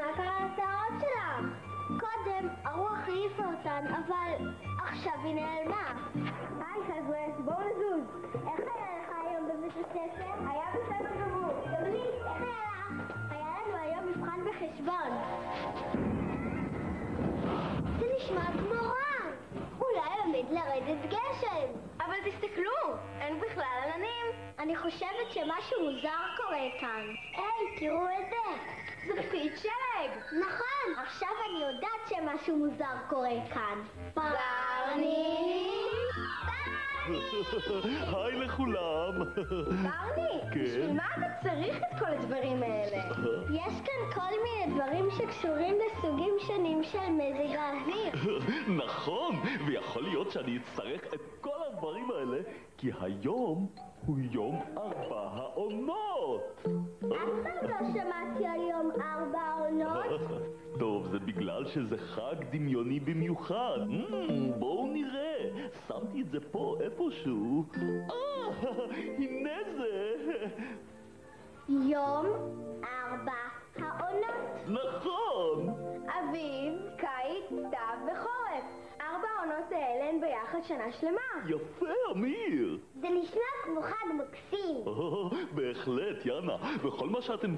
מה קרה לשערות שלך? קודם הרוח העיפה אותן, אבל עכשיו היא נעלמה. היי חבר'ה, בואו נזוז. איך היה לך היום בבית הספר? היה בסדר גמור. גם לי, איך היה לך? היה לנו היום מבחן בחשבון. זה נשמע כמו רע. אולי עומד לרדת גשם. אבל תסתכלו, אין בכלל עננים. אני חושבת שמשהו מוזר קורה כאן. היי, תראו את זה. זה פית שלג. נכון, עכשיו אני יודעת שמשהו מוזר קורה כאן. ברני! היי לכולם. ברני, בשביל מה אתה צריך את כל הדברים האלה? יש כאן כל מיני דברים שקשורים לסוגים שונים של מזג האוויר. נכון, ויכול להיות שאני אצטרך את כל הדברים האלה, כי היום הוא יום 4 העונות. אף פעם לא שמעתי על יום 4 העונות. טוב, זה בגלל שזה חג דמיוני במיוחד. בואו נראה, שמתי את זה פה איפשהו. הנה זה. יום 4 העונות. נכון. אביב, קיץ, סתיו וחורף. 4 העונות האלה הן ביחד שנה שלמה. יפה, אמיר. זה נשמע כמו חג מקסים. בהחלט, יאנה. וכל מה שאתם